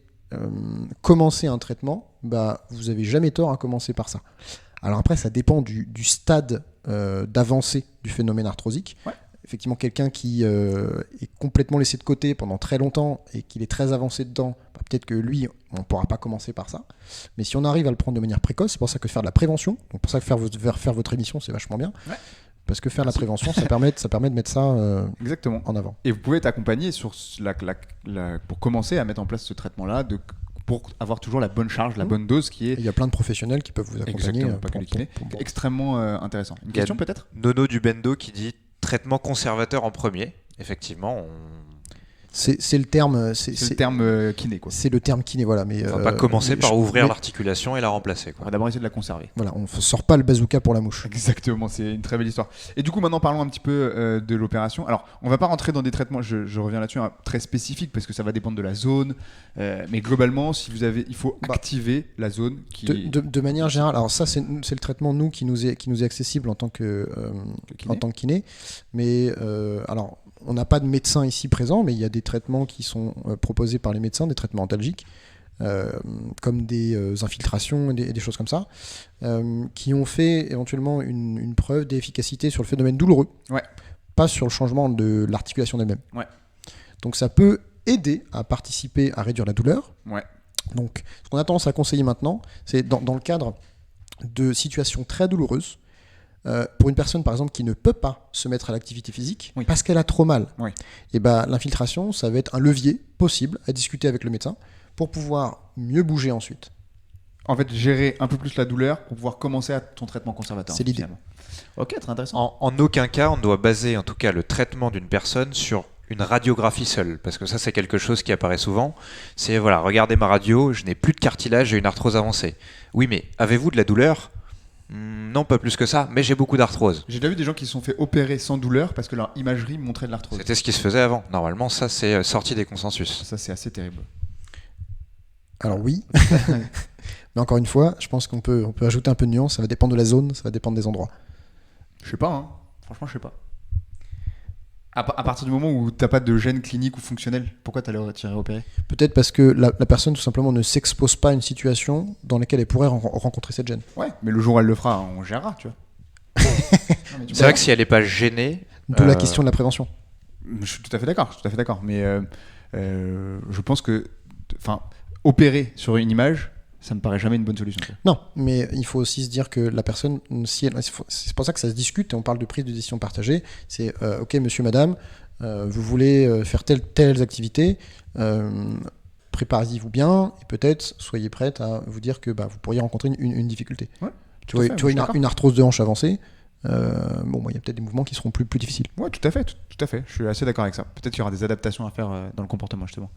commencer un traitement, bah, vous n'avez jamais tort à commencer par ça. Alors après, ça dépend du stade d'avancée du phénomène arthrosique. Ouais. Effectivement, quelqu'un qui est complètement laissé de côté pendant très longtemps et qu'il est très avancé dedans, bah, peut-être que lui, on ne pourra pas commencer par ça. Mais si on arrive à le prendre de manière précoce, c'est pour ça que faire de la prévention, donc pour ça que faire votre émission, c'est vachement bien. Ouais. Parce que faire Merci. la prévention, ça permet de mettre ça Exactement. en avant. Et vous pouvez être accompagné sur pour commencer à mettre en place ce traitement-là, pour avoir toujours la bonne charge, la bonne dose qui Et est il y a plein de professionnels qui peuvent vous accompagner. exactement pas que les kinés. Extrêmement intéressant. Une question peut-être? Nono du Bendo qui dit traitement conservateur en premier. Effectivement, C'est le terme. C'est le terme kiné, quoi. C'est le terme kiné, voilà. Mais on va pas commencer par ouvrir mais- l'articulation et la remplacer. On Quoi. va d'abord essayer de la conserver. Voilà, on ne sort pas le bazooka pour la mouche. Exactement, c'est une très belle histoire. Et du coup, maintenant, parlons un petit peu de l'opération. Alors, on va pas rentrer dans des traitements, je reviens là-dessus, hein, très spécifiques, parce que ça va dépendre de la zone. Mais globalement, il faut activer la zone qui... De manière générale, alors ça, c'est le traitement, nous, qui nous est accessible en tant que kiné. Mais alors, on n'a pas de médecin ici présent, mais il y a des traitements qui sont proposés par les médecins, des traitements antalgiques, comme des infiltrations et des choses comme ça, qui ont fait éventuellement une preuve d'efficacité sur le phénomène douloureux, Ouais. pas sur le changement de l'articulation d'elle-même. Ouais. Donc ça peut aider à participer à réduire la douleur. Ouais. Donc ce qu'on a tendance à conseiller maintenant, c'est dans le cadre de situations très douloureuses. Pour une personne, par exemple, qui ne peut pas se mettre à l'activité physique parce qu'elle a trop mal, et l'infiltration, ça va être un levier possible à discuter avec le médecin pour pouvoir mieux bouger ensuite. En fait, gérer un peu plus la douleur pour pouvoir commencer à ton traitement conservateur. C'est l'idée. Finalement. Ok, très intéressant. En aucun cas, on ne doit baser en tout cas le traitement d'une personne sur une radiographie seule, parce que ça c'est quelque chose qui apparaît souvent. C'est voilà, regardez ma radio, je n'ai plus de cartilage, j'ai une arthrose avancée. Oui, mais avez-vous de la douleur ? Non, pas plus que ça, mais j'ai beaucoup d'arthrose. J'ai déjà vu des gens qui se sont fait opérer sans douleur parce que leur imagerie montrait de l'arthrose. C'était ce qui se faisait avant. Normalement, ça c'est sorti des consensus. Ça, c'est assez terrible. Alors oui, mais encore une fois, je pense qu'on peut ajouter un peu de nuance. Ça va dépendre de la zone, ça va dépendre des endroits. Je sais pas, hein. Franchement, je sais pas. À partir du moment où t'as pas de gène clinique ou fonctionnel, pourquoi t'allais opérer ? Peut-être parce que la personne tout simplement ne s'expose pas à une situation dans laquelle elle pourrait rencontrer cette gêne. Ouais, mais le jour où elle le fera, on gérera, tu vois. C'est vrai que si elle n'est pas gênée... D'où la question de la prévention. Je suis tout à fait d'accord. Mais je pense que opérer sur une image, ça me paraît jamais une bonne solution. Non, mais il faut aussi se dire que la personne, c'est pour ça que ça se discute et on parle de prise de décision partagée. C'est ok, monsieur, madame, vous voulez faire telles activités, préparez-vous bien et peut-être soyez prête à vous dire que vous pourriez rencontrer une difficulté. Ouais, tu vois une arthrose de hanche avancée. Il y a peut-être des mouvements qui seront plus difficiles. Ouais, tout à fait. Je suis assez d'accord avec ça. Peut-être qu'il y aura des adaptations à faire dans le comportement, justement.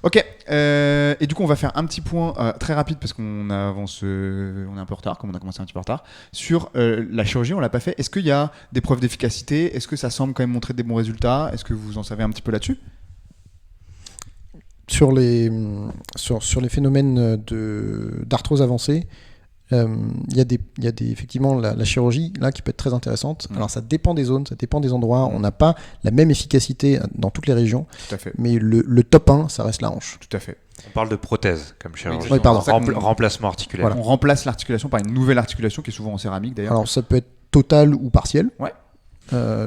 Ok. Et du coup, on va faire un petit point très rapide parce qu'on avance, on est un peu en retard, comme on a commencé un petit peu en retard. Sur la chirurgie, on l'a pas fait. Est-ce qu'il y a des preuves d'efficacité ? Est-ce que ça semble quand même montrer des bons résultats ? Est-ce que vous en savez un petit peu là-dessus ? Sur les phénomènes d'arthrose avancée, il y a effectivement la chirurgie là qui peut être très intéressante. Alors ça dépend des zones, ça dépend des endroits. On n'a pas la même efficacité dans toutes les régions. Tout à fait. Mais le top 1, ça reste la hanche. Tout à fait. On parle de prothèse comme chirurgie. Oui, pardon. Remplacement articulaire. Voilà. On remplace l'articulation par une nouvelle articulation qui est souvent en céramique d'ailleurs. Alors ça peut être total ou partiel. Ouais.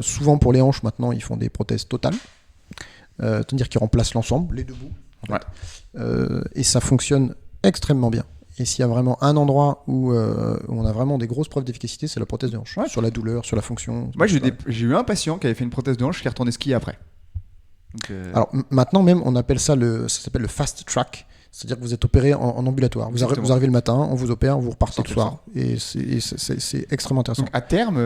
Souvent pour les hanches maintenant ils font des prothèses totales. C'est-à-dire qu'ils remplacent l'ensemble, les deux bouts. En fait. Et ça fonctionne extrêmement bien. Et s'il y a vraiment un endroit où on a vraiment des grosses preuves d'efficacité, c'est la prothèse de hanche. Ouais. Sur la douleur, sur la fonction. Moi, j'ai eu un patient qui avait fait une prothèse de hanche qui est retourné skier après. Donc, Alors maintenant même, on appelle ça s'appelle le fast track. C'est-à-dire que vous êtes opéré en ambulatoire. Vous arrivez le matin, on vous opère, vous repartez le soir. Et c'est extrêmement intéressant. Donc à terme,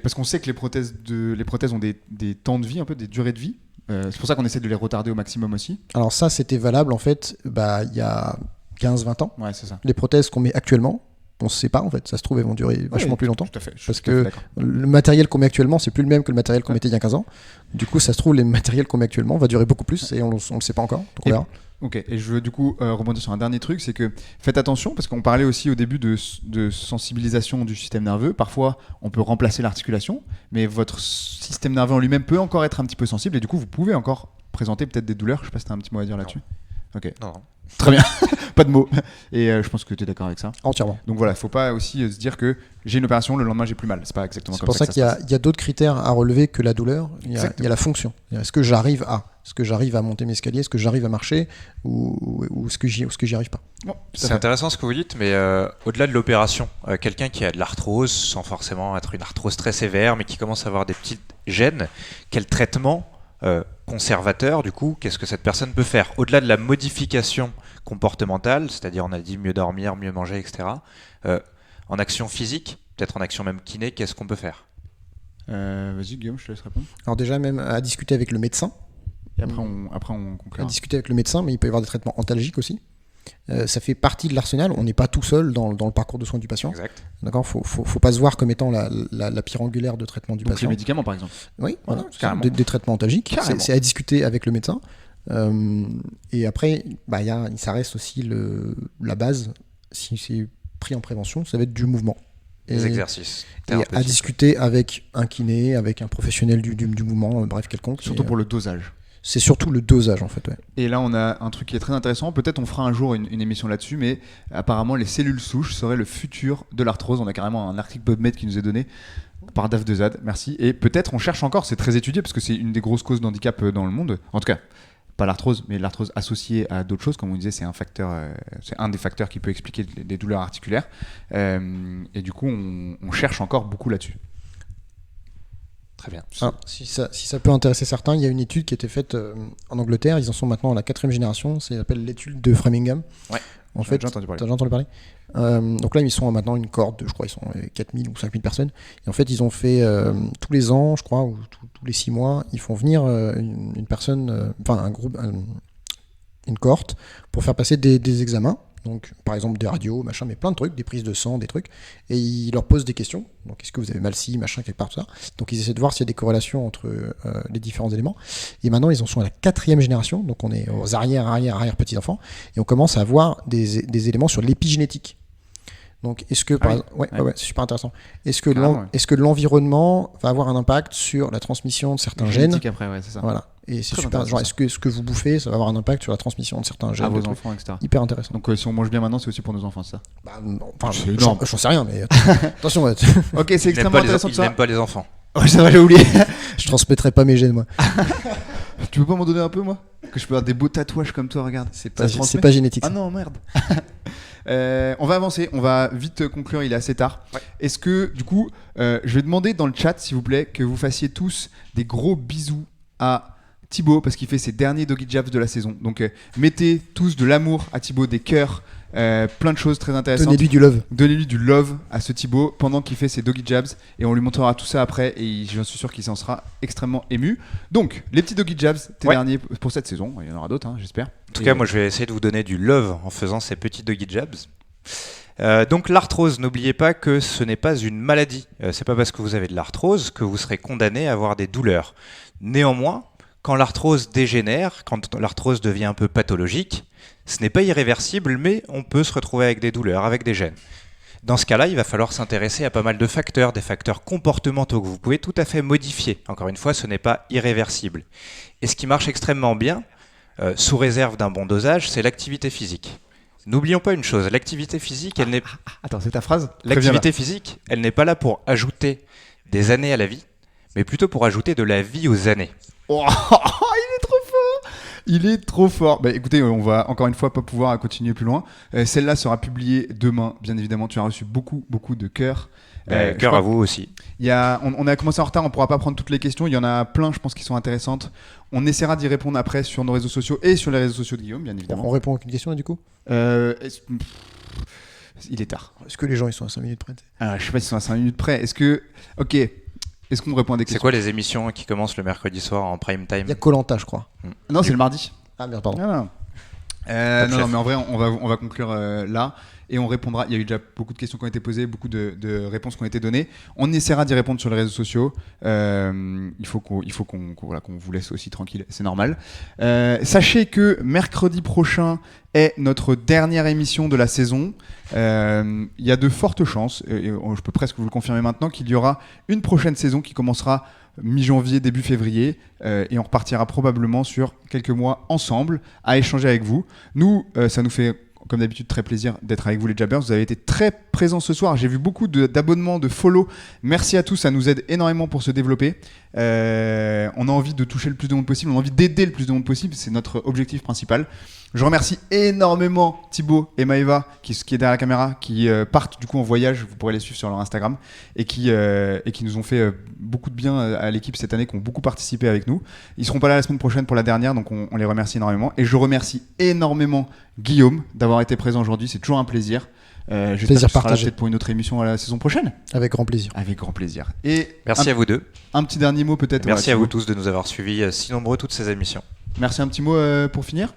parce qu'on sait que les prothèses ont des temps de vie, un peu des durées de vie. C'est pour ça qu'on essaie de les retarder au maximum aussi. Alors ça, c'était valable en fait il y a 15-20 ans. Ouais, c'est ça. Les prothèses qu'on met actuellement, on ne sait pas en fait. Ça se trouve, elles vont durer vachement plus longtemps. Tout à fait. Parce que le matériel qu'on met actuellement, c'est plus le même que le matériel qu'on mettait il y a 15 ans. Du coup, ça se trouve, les matériels qu'on met actuellement va durer beaucoup plus et on ne le sait pas encore. Donc on verra. Ok, et je veux du coup rebondir sur un dernier truc, c'est que faites attention parce qu'on parlait aussi au début de sensibilisation du système nerveux. Parfois, on peut remplacer l'articulation, mais votre système nerveux en lui-même peut encore être un petit peu sensible et du coup, vous pouvez encore présenter peut-être des douleurs. Je sais pas si tu as un petit mot à dire là-dessus. Ok. Non. Très bien, pas de mots. Et je pense que tu es d'accord avec ça. Entièrement. Donc voilà, il ne faut pas aussi se dire que j'ai une opération, le lendemain j'ai plus mal. C'est pas exactement comme ça. C'est pour ça qu'il y a d'autres critères à relever que la douleur. Il y a la fonction. Est-ce que j'arrive à monter mes escaliers, est-ce que j'arrive à marcher ou est-ce que j'y arrive pas? Bon, c'est intéressant ce que vous dites, mais au-delà de l'opération, quelqu'un qui a de l'arthrose, sans forcément être une arthrose très sévère, mais qui commence à avoir des petites gênes, quel traitement conservateur, du coup, qu'est-ce que cette personne peut faire au-delà de la modification comportementale, c'est-à-dire on a dit mieux dormir, mieux manger, etc. En action physique, peut-être en action même kiné, qu'est-ce qu'on peut faire? Vas-y Guillaume, je te laisse répondre. Alors déjà même à discuter avec le médecin. Et après on conclut. À discuter avec le médecin, mais il peut y avoir des traitements antalgiques aussi. Ça fait partie de l'arsenal. On n'est pas tout seul dans le parcours de soins du patient. Exact. D'accord. Faut pas se voir comme étant la pierre angulaire de traitement du patient. Les médicaments par exemple. Oui, voilà, des traitements antalgiques. C'est à discuter avec le médecin. Et après, ça reste aussi la base. Si c'est pris en prévention, ça va être du mouvement. Des exercices. Et à discuter avec un kiné, avec un professionnel du mouvement, bref, quelconque. Surtout pour le dosage. C'est surtout le dosage en fait. Ouais. Et là on a un truc qui est très intéressant, peut-être on fera un jour une émission là-dessus, mais apparemment les cellules souches seraient le futur de l'arthrose. On a carrément un article PubMed qui nous est donné par Dave Dezad, merci. Et peut-être on cherche encore, c'est très étudié parce que c'est une des grosses causes d'handicap dans le monde, en tout cas pas l'arthrose, mais l'arthrose associée à d'autres choses. Comme on disait, c'est un des facteurs qui peut expliquer des douleurs articulaires. Et du coup, on cherche encore beaucoup là-dessus. Très bien. Si ça peut intéresser certains, il y a une étude qui a été faite en Angleterre. Ils en sont maintenant à la 4e génération. Ça s'appelle l'étude de Framingham. Ouais. En fait, J'ai déjà entendu parler. T'as déjà entendu parler donc là, ils sont maintenant une cohorte de, je crois, ils sont 4000 ou 5000 personnes. Et en fait, ils ont fait tous les ans, je crois, ou tous les 6 mois, ils font venir une personne, un groupe, une cohorte, pour faire passer des examens. Donc, par exemple, des radios, machin, mais plein de trucs, des prises de sang, des trucs. Et ils leur posent des questions. Donc, est-ce que vous avez mal ci, machin, quelque part, tout ça. Donc, ils essaient de voir s'il y a des corrélations entre les différents éléments. Et maintenant, ils en sont à la 4e génération. Donc, on est aux arrière petits-enfants. Et on commence à avoir des éléments sur l'épigénétique. Donc, est-ce que, par exemple, ouais, c'est super intéressant. Est-ce que l'environnement va avoir un impact sur la transmission de certains gènes après, ouais, c'est ça. Voilà. Et c'est Très super. Genre, est-ce que vous bouffez, ça va avoir un impact sur la transmission de certains gènes À vos enfants, etc. Hyper intéressant. Donc, si on mange bien maintenant, c'est aussi pour nos enfants, c'est ça? Bah, non, enfin, C'est énorme. j'en sais rien, mais attention. Ok, c'est extrêmement intéressant tout Il ça. n'aime pas les enfants. Ouais, c'est vrai, j'ai oublié. Je transmettrai pas mes gènes, moi. Tu veux pas m'en donner un peu, moi? Que je peux avoir des beaux tatouages comme toi, regarde. C'est pas génétique. Ah ça. non, merde. On va avancer, on va vite conclure, il est assez tard. Ouais. Est-ce que, du coup, je vais demander dans le chat, s'il vous plaît, que vous fassiez tous des gros bisous à Thibaut, parce qu'il fait ses derniers Doggy Jabs de la saison. Donc, mettez tous de l'amour à Thibaut, des cœurs, plein de choses très intéressantes. Donnez-lui du love. Donnez-lui du love à ce Thibaut pendant qu'il fait ses Doggy Jabs, et on lui montrera tout ça après, et j'en suis sûr qu'il s'en sera extrêmement ému. Donc, les petits Doggy Jabs, tes derniers pour cette saison. Il y en aura d'autres, hein, j'espère. En tout cas, moi, je vais essayer de vous donner du love en faisant ces petits Doggy Jabs. Donc l'arthrose, n'oubliez pas que ce n'est pas une maladie. C'est pas parce que vous avez de l'arthrose que vous serez condamné à avoir des douleurs. Néanmoins, quand l'arthrose dégénère, quand l'arthrose devient un peu pathologique, ce n'est pas irréversible, mais on peut se retrouver avec des douleurs, avec des gènes. Dans ce cas-là, il va falloir s'intéresser à pas mal de facteurs, des facteurs comportementaux que vous pouvez tout à fait modifier. Encore une fois, ce n'est pas irréversible. Et ce qui marche extrêmement bien, sous réserve d'un bon dosage, c'est l'activité physique. N'oublions pas une chose, l'activité physique, elle n'est... Attends, c'est ta phrase? L'activité physique, elle n'est pas là pour ajouter des années à la vie, mais plutôt pour ajouter de la vie aux années. Oh, il est trop fort! Il est trop fort. Bah écoutez, on va encore une fois pas pouvoir continuer plus loin. Celle-là sera publiée demain, bien évidemment. Tu as reçu beaucoup de cœurs. Cœur à vous aussi. On a commencé en retard, on pourra pas prendre toutes les questions. Il y en a plein, je pense, qui sont intéressantes. On essaiera d'y répondre après sur nos réseaux sociaux et sur les réseaux sociaux de Guillaume, bien évidemment. On répond à aucune question, là, du coup Il est tard. Est-ce que les gens, ils sont à 5 minutes près? Je sais pas s'ils sont à 5 minutes près. Est-ce qu'on répond à des questions? C'est quoi les émissions qui commencent le mercredi soir en prime time? Il y a Koh-Lanta, je crois. Non, c'est le mardi. Ah merde, pardon. Non, mais en vrai, on va conclure là et on répondra. Il y a eu déjà beaucoup de questions qui ont été posées, beaucoup de réponses qui ont été données. On essaiera d'y répondre sur les réseaux sociaux. Il faut qu'on vous laisse aussi tranquille, c'est normal. Sachez que mercredi prochain est notre dernière émission de la saison. Il y a de fortes chances, et je peux presque vous le confirmer maintenant, qu'il y aura une prochaine saison qui commencera mi-janvier, début février, et on repartira probablement sur quelques mois ensemble à échanger avec vous. Nous, ça nous fait comme d'habitude très plaisir d'être avec vous les Jabbers. Vous avez été très présents ce soir, j'ai vu beaucoup d'abonnements, de follow. Merci à tous, ça nous aide énormément pour se développer. On a envie de toucher le plus de monde possible, on a envie d'aider le plus de monde possible, c'est notre objectif principal. Je remercie énormément Thibaut et Maëva qui est derrière la caméra, qui partent du coup en voyage, vous pourrez les suivre sur leur Instagram, et qui nous ont fait beaucoup de bien à l'équipe cette année, qui ont beaucoup participé avec nous. Ils seront pas là la semaine prochaine pour la dernière, donc on les remercie énormément. Et je remercie énormément Guillaume d'avoir été présent aujourd'hui, c'est toujours un plaisir. J'espère que tu seras là peut-être pour une autre émission à la saison prochaine. Avec grand plaisir. Avec grand plaisir. Et merci à vous deux. Un petit dernier mot peut-être. Merci à vous tous de nous avoir suivis si nombreux toutes ces émissions. Merci, un petit mot pour finir.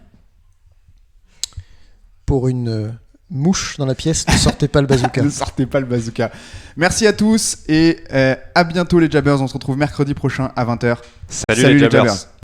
Pour une mouche dans la pièce, ne sortez pas le bazooka. Ne sortez pas le bazooka. Merci à tous et à bientôt les Jabbers. On se retrouve mercredi prochain à 20h. Salut les Jabbers.